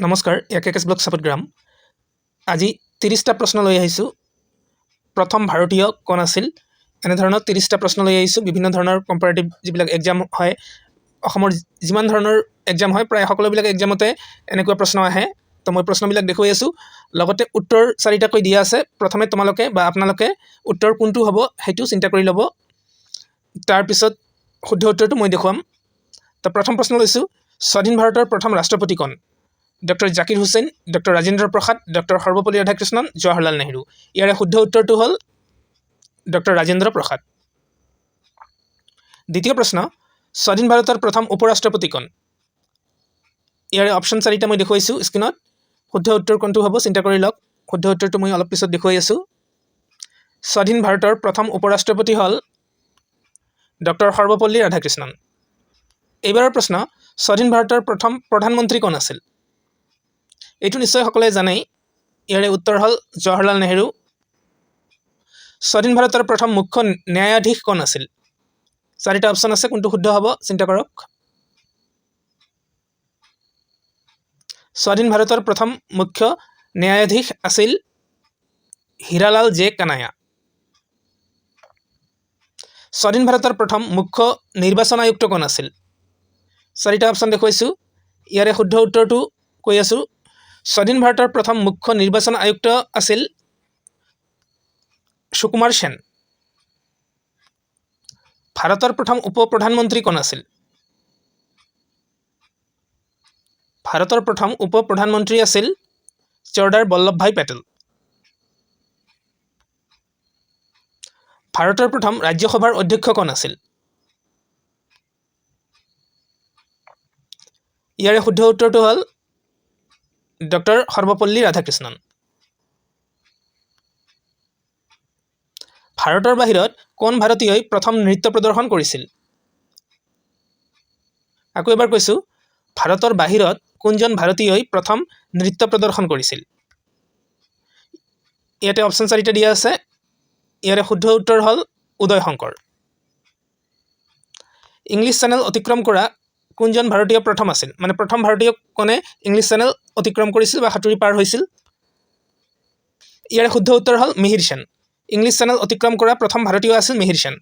নমস্কাৰ একেকেছ ব্লগ সাপোগ্ৰাম আজি 30টা প্ৰশ্ন লৈ আহিছো প্ৰথম ভাৰতীয় কোন আছিল এনে ধৰণৰ 30টা প্ৰশ্ন লৈ আহিছো বিভিন্ন ধৰণৰ কম্পাৰেটিভ যিবিলাক এক্সাম হয় অসমৰ যিমান ধৰণৰ এক্সাম হয় প্ৰায় সকলোবিলাক এক্সামতে এনেকুৱা প্ৰশ্ন আহে তো মই প্ৰশ্নবিলাক দেখুৱাই আছো লগতে উত্তৰ চাৰিটা কৈ দিয়া আছে প্ৰথমে তোমালোকে বা আপোনালোকে উত্তৰ কোনটো হ'ব হেতু চিন্তা কৰি ল'ব তাৰ পিছত শুদ্ধ উত্তৰটো মই দেখুৱাম তো প্ৰথম প্ৰশ্ন লৈছো স্বাধীন ভাৰতৰ প্ৰথম ৰাষ্ট্ৰপতি কোন doctor Zakir Hussain doctor Rajendra Prasad doctor Sarvepalli Radhakrishnan Jawaharlal Nehru ইয়াৰে শুদ্ধ উত্তৰটো হ'ল ডক্টৰ ৰাজেন্দ্ৰ প্ৰসাদ দ্বিতীয় প্ৰশ্ন স্বাধীন ভাৰতৰ প্ৰথম উপৰাষ্ট্ৰপতি কোন ইয়াৰে অপশ্যন চাৰিটা মই দেখুৱাইছো স্ক্ৰীনত শুদ্ধ উত্তৰ কোনটো হ'ব চিন্তা কৰি লওক শুদ্ধ উত্তৰটো মই অলপ পিছত দেখুৱাই আছো স্বাধীন ভাৰতৰ প্ৰথম উপৰাষ্ট্ৰপতি হ'ল ডক্টৰ সৰ্বপল্লী ৰাধাকৃষ্ণন এইবাৰৰ প্ৰশ্ন স্বাধীন ভাৰতৰ প্ৰথম প্ৰধানমন্ত্ৰী কোন আছিল এইটো নিশ্চয় সকলে জানে ইয়াৰে উত্তৰ হ'ল জৱাহৰলাল নেহৰু স্বাধীন ভাৰতৰ প্ৰথম মুখ্য ন্যায়াধীশ কোন আছিল চাৰিটা অপশ্যন আছে কোনটো শুদ্ধ হ'ব চিন্তা কৰক স্বাধীন ভাৰতৰ প্ৰথম মুখ্য ন্যায়াধীশ আছিল হীৰালাল জে কানায়া স্বাধীন ভাৰতৰ প্ৰথম মুখ্য নিৰ্বাচন আয়ুক্ত কোন আছিল চাৰিটা অপশ্যন দেখুৱাইছো ইয়াৰে শুদ্ধ উত্তৰটো কৈ আছো স্বাধীন ভাৰতৰ প্ৰথম মুখ্য নিৰ্বাচন আয়ুক্ত আছিল সুকুমাৰ সেন ভাৰতৰ প্ৰথম উপ প্ৰধানমন্ত্ৰী কোন আছিল ভাৰতৰ প্ৰথম উপ প্ৰধানমন্ত্ৰী আছিল চৰ্দাৰ বল্লভভাই পেটেল ভাৰতৰ প্ৰথম ৰাজ্যসভাৰ অধ্যক্ষ কোন আছিল ইয়াৰে শুদ্ধ উত্তৰটো হ'ল ডক্টৰ সৰ্বপল্লী ৰাধাকৃষ্ণন ভাৰতৰ বাহিৰত কোন ভাৰতীয়ই প্ৰথম নৃত্য প্ৰদৰ্শন কৰিছিল আকৌ এবাৰ কৈছো ভাৰতৰ বাহিৰত কোনজন ভাৰতীয়ই প্ৰথম নৃত্য প্ৰদৰ্শন কৰিছিল ইয়াতে অপশ্যন চাৰিটা দিয়া আছে ইয়াৰে শুদ্ধ উত্তৰ হ'ল উদয় শংকৰ ইংলিছ চেনেল অতিক্ৰম কৰা কোনজন ভাৰতীয় প্ৰথম আছিল মানে প্ৰথম ভাৰতীয় কোনে ইংলিছ চেনেল অতিক্ৰম কৰিছিল বা সাঁতুৰি পাৰ হৈছিল ইয়াৰে শুদ্ধ উত্তৰ হ'ল মিহিৰ সেন ইংলিছ চেনেল অতিক্ৰম কৰা প্ৰথম ভাৰতীয় আছিল মিহিৰ সেন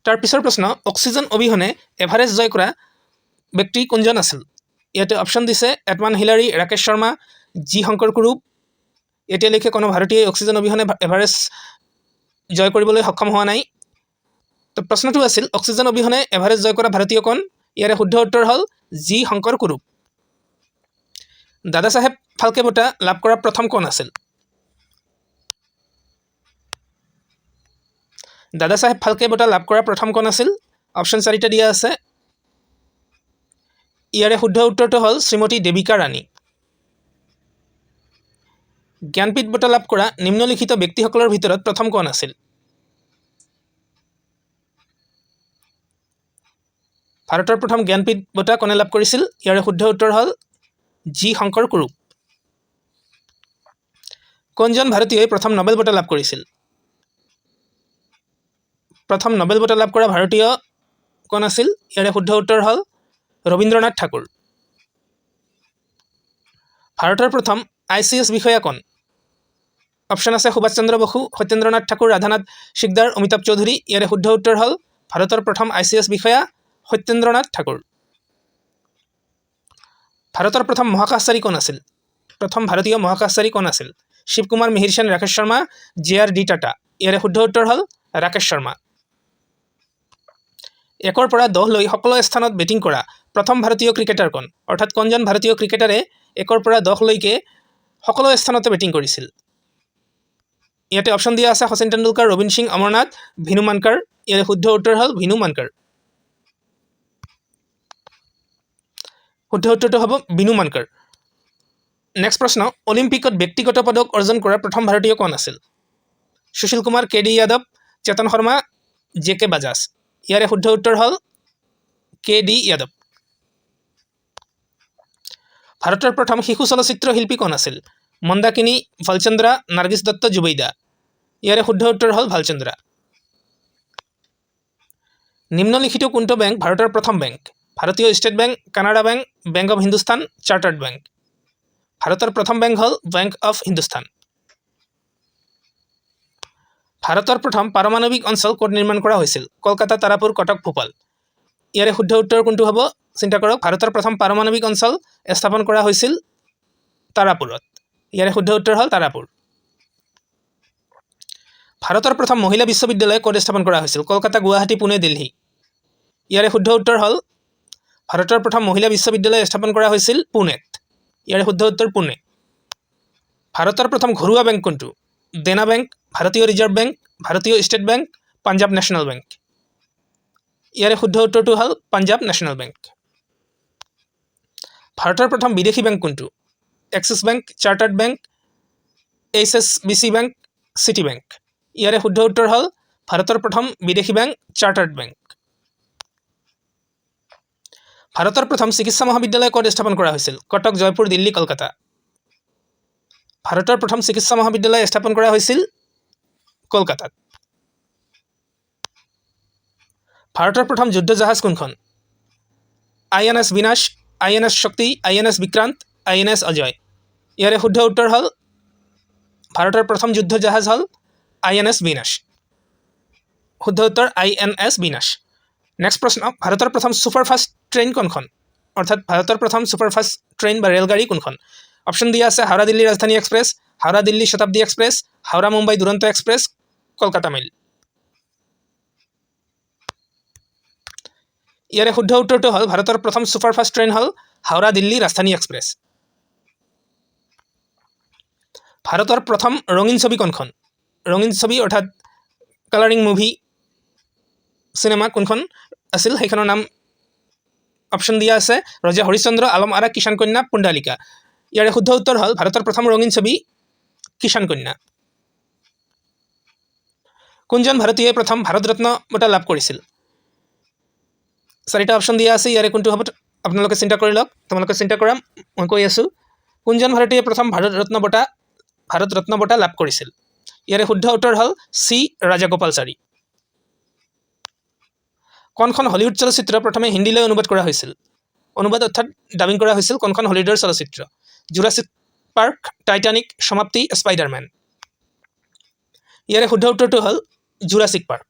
তাৰ পিছৰ প্ৰশ্ন অক্সিজেন অবিহনে এভাৰেষ্ট জয় কৰা ব্যক্তি কোনজন আছিল ইয়াতে অপশ্যন দিছে এডমান হিলাৰী ৰাকেশ শৰ্মা জি শংকৰ কুৰুপ এতিয়ালৈকে কোনো ভাৰতীয়ই অক্সিজেন অবিহনে এভাৰেষ্ট জয় কৰিবলৈ সক্ষম হোৱা নাই তো প্ৰশ্নটো আছিল অক্সিজেন অবিহনে এভাৰেষ্ট জয় কৰা ভাৰতীয় কোন ইয়াৰে শুদ্ধ উত্তৰ হ'ল জি শংকৰ কুৰুপ দাদা চাহেব ফাল্কে বঁটা লাভ কৰা প্ৰথম কোন আছিল দাদা চাহেব ফাল্কে বঁটা লাভ কৰা প্ৰথম কোন আছিল অপশ্যন চাৰিটা দিয়া আছে ইয়াৰে শুদ্ধ উত্তৰটো হ'ল শ্ৰীমতী দেবিকা ৰাণী জ্ঞানপীঠ বঁটা লাভ কৰা নিম্নলিখিত ব্যক্তিসকলৰ ভিতৰত প্ৰথম কোন আছিল ভাৰতৰ প্ৰথম জ্ঞানপীঠ বঁটা কোনে লাভ কৰিছিল ইয়াৰে শুদ্ধ উত্তৰ হ'ল জি শংকৰ কুৰুপ কোনজন ভাৰতীয়ই প্ৰথম নোবেল বঁটা লাভ কৰিছিল প্ৰথম নোবেল বঁটা লাভ কৰা ভাৰতীয় কোন আছিল ইয়াৰে শুদ্ধ উত্তৰ হ'ল ৰবীন্দ্ৰনাথ ঠাকুৰ ভাৰতৰ প্ৰথম ICS বিষয়া কোন অপশ্যন আছে সুভাষ চন্দ্ৰ বসু সত্যেন্দ্ৰনাথ ঠাকুৰ ৰাধানাথ সিকদাৰ অমিতাভ চৌধুৰী ইয়াৰে শুদ্ধ উত্তৰ হ'ল ভাৰতৰ প্ৰথম ICS বিষয়া সত্যেন্দ্ৰনাথ ঠাকুৰ ভাৰতৰ প্ৰথম মহাকাশচাৰী কোন আছিল প্ৰথম ভাৰতীয় মহাকাশচাৰী কোন আছিল শিৱ কুমাৰ মিহিৰ সেন ৰাকেশ শৰ্মা JRD টাটা ইয়াৰে শুদ্ধ উত্তৰ হ'ল ৰাকেশ শৰ্মা একৰ পৰা 10 লৈ সকলো স্থানত বেটিং কৰা প্ৰথম ভাৰতীয় ক্ৰিকেটাৰ কোন অৰ্থাৎ কোনজন ভাৰতীয় ক্ৰিকেটাৰে একৰ পৰা 10 লৈকে সকলো স্থানতে বেটিং কৰিছিল ইয়াতে অপশ্যন দিয়া আছে শচীন তেণ্ডুলকাৰ ৰবীন সিং অমৰনাথ ভিনু মানকাৰ ইয়াৰে শুদ্ধ উত্তৰ হ'ল ভিনু মানকাৰ শুদ্ধ উত্তৰটো হ'ব ভিনু মানকাৰ নেক্সট প্ৰশ্ন অলিম্পিকত ব্যক্তিগত পদক অৰ্জন কৰা প্ৰথম ভাৰতীয় কোন আছিল সুশীল কুমাৰ KD যাদৱ চেতন শৰ্মা JK বাজাজ ইয়াৰে শুদ্ধ উত্তৰ হ'ল KD যাদৱ ভাৰতৰ প্ৰথম শিশু চলচ্চিত্ৰ শিল্পী কোন আছিল মন্দাকিনী ভালচন্দ্ৰা নাৰ্গিছ দত্ত জুবৈদা ইয়াৰে শুদ্ধ উত্তৰ হ'ল ভালচন্দ্ৰা নিম্নলিখিত কোনটো বেংক ভাৰতৰ প্ৰথম বেংক ভাৰতীয় state bank, Canada bank, bank of Hindustan, chartered bank. ভাৰতৰ প্ৰথম বেংক হ'ল বেংক অফ হিন্দুস্তান। ভাৰতৰ প্ৰথম পাৰমাণৱিক অঞ্চল ক'ত নিৰ্মাণ কৰা হৈছিল? কলকাতা, তাৰাপুৰ, কটক, ভূপাল। ইয়াৰে শুদ্ধ উত্তৰ কোনটো হ'ব? চিন্তা কৰক। ভাৰতৰ প্ৰথম পাৰমাণৱিক অঞ্চল স্থাপন কৰা হৈছিল তাৰাপুৰত। ইয়াৰে শুদ্ধ উত্তৰ হ'ল তাৰাপুৰ। ভাৰতৰ প্ৰথম মহিলা বিশ্ববিদ্যালয় ক'ত স্থাপন কৰা হৈছিল? কলকাতা, গুৱাহাটী, পুনে, দিল্লী। ইয়াৰে শুদ্ধ উত্তৰ হ'ল ভাৰতৰ প্ৰথম মহিলা বিশ্ববিদ্যালয় স্থাপন কৰা হৈছিল পুনেত। ইয়াৰে শুদ্ধ উত্তৰ পুনে। ভাৰতৰ প্ৰথম ঘৰুৱা বেংক কোনটো? দেনা বেংক, ভাৰতীয় ৰিজাৰ্ভ বেংক, ভাৰতীয় state bank, Punjab national bank. ইয়াৰে শুদ্ধ উত্তৰটো হ'ল পাঞ্জাৱ নেশ্যনেল বেংক। ভাৰতৰ প্ৰথম বিদেশী বেংক কোনটো? Axis bank, chartered bank, HSBC bank, city bank. ইয়াৰে শুদ্ধ উত্তৰ হ'ল ভাৰতৰ প্ৰথম বিদেশী বেংক চাৰ্টাৰ্ড বেংক। ভাৰতৰ প্ৰথম চিকিৎসা মহাবিদ্যালয় ক'ত স্থাপন কৰা হৈছিল? কটক, জয়পুৰ, দিল্লী, কলকাতা। ভাৰতৰ প্ৰথম চিকিৎসা মহাবিদ্যালয় স্থাপন কৰা হৈছিল কলকাতাত। ভাৰতৰ প্ৰথম যুদ্ধ জাহাজ কোনখন? INS বিনাশ, INS শক্তি, INS বিক্ৰান্ত, INS অজয়। ইয়াৰে শুদ্ধ উত্তৰ হ'ল ভাৰতৰ প্ৰথম যুদ্ধ জাহাজ হ'ল INS বিনাশ। শুদ্ধ উত্তৰ INS বিনাশ। নেক্সট প্ৰশ্ন, ভাৰতৰ প্ৰথম ছুপাৰফাষ্ট ট্ৰেইন কোনখন? অৰ্থাৎ ভাৰতৰ প্ৰথম ছুপাৰফাষ্ট ট্ৰেইন বা ৰেলগাড়ী কোনখন? অপশ্যন দিয়া আছে Howrah Delhi Rajdhani express, Howrah Delhi Shatabdi express, Howrah Mumbai Duronto express, Kolkata mail. ইয়াৰে শুদ্ধ উত্তৰটো হ'ল ভাৰতৰ প্ৰথম ছুপাৰফাষ্ট ট্ৰেইন হ'ল হাওৰা দিল্লী ৰাজধানী এক্সপ্ৰেছ। ভাৰতৰ প্ৰথম ৰঙীন ছবি কোনখন? ৰঙীন ছবি অৰ্থাৎ কালাৰিং মুভি চিনেমা কোনখন আছিল? সেইখনৰ নাম অপশ্যন দিয়া আছে ৰজা হৰিশ্চন্দ্ৰ, আলম আৰা, কিষাণ কন্যা, পুণ্ডালিকা। ইয়াৰে শুদ্ধ উত্তৰ হ'ল ভাৰতৰ প্ৰথম ৰঙীন ছবি কিষাণ কন্যা। কোনজন ভাৰতীয়ই প্ৰথম ভাৰত ৰত্ন বঁটা লাভ কৰিছিল? 4টা অপশ্যন দিয়া আছে, ইয়াৰে কোনটো হ'ব আপোনালোকে চিন্তা কৰি লওক। তোমালোকে চিন্তা কৰা, মই কৈ আছোঁ। কোনজন ভাৰতীয়ই প্ৰথম ভাৰত ৰত্ন বঁটা লাভ কৰিছিল? ইয়াৰে শুদ্ধ উত্তৰ হ'ল চি ৰাজাগোপালচাৰী। কোনখন হলিউড চলচ্চিত্ৰ প্ৰথমে হিন্দীলৈ অনুবাদ কৰা হৈছিল? অনুবাদ অৰ্থাৎ ডাবিং কৰা হৈছিল কোনখন হলিউডৰ চলচ্চিত্ৰ? জুৰাছিক পাৰ্ক, টাইটানিক, সমাপ্তি, স্পাইডাৰমেন। ইয়াৰে শুদ্ধ উত্তৰটো হ'ল জুৰাছিক পাৰ্ক।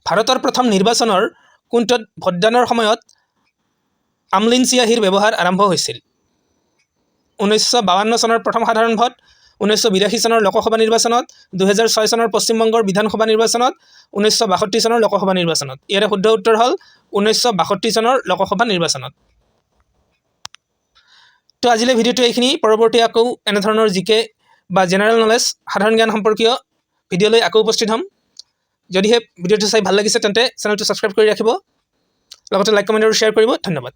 ভাৰতৰ প্ৰথম নিৰ্বাচনৰ কোনটোত ভোটদানৰ সময়ত আমলিন চিয়াহীৰ ব্যৱহাৰ আৰম্ভ হৈছিল? 1952 চনৰ প্ৰথম সাধাৰণ ভোট, 1982 চনৰ লোকসভা নিৰ্বাচনত, 2006 চনৰ পশ্চিমবংগৰ বিধানসভা নিৰ্বাচনত, 1962 চনৰ লোকসভা নিৰ্বাচনত। ইয়াৰে শুদ্ধ উত্তৰ হ'ল 1962 চনৰ লোকসভা নিৰ্বাচনত। তো আজিলৈ ভিডিঅ'টো এইখিনি। পৰৱৰ্তী আকৌ এনেধৰণৰ জিকে বা জেনেৰেল নলেজ সাধাৰণ জ্ঞান সম্পৰ্কীয় ভিডিঅ'লৈ আকৌ উপস্থিত হ'ম। যদিহে ভিডিঅ'টো চাই ভাল লাগিছে তেন্তে চেনেলটো ছাবস্ক্ৰাইব কৰি ৰাখিব, লগতে লাইক কমেণ্ট আৰু শ্বেয়াৰ কৰিব। ধন্যবাদ।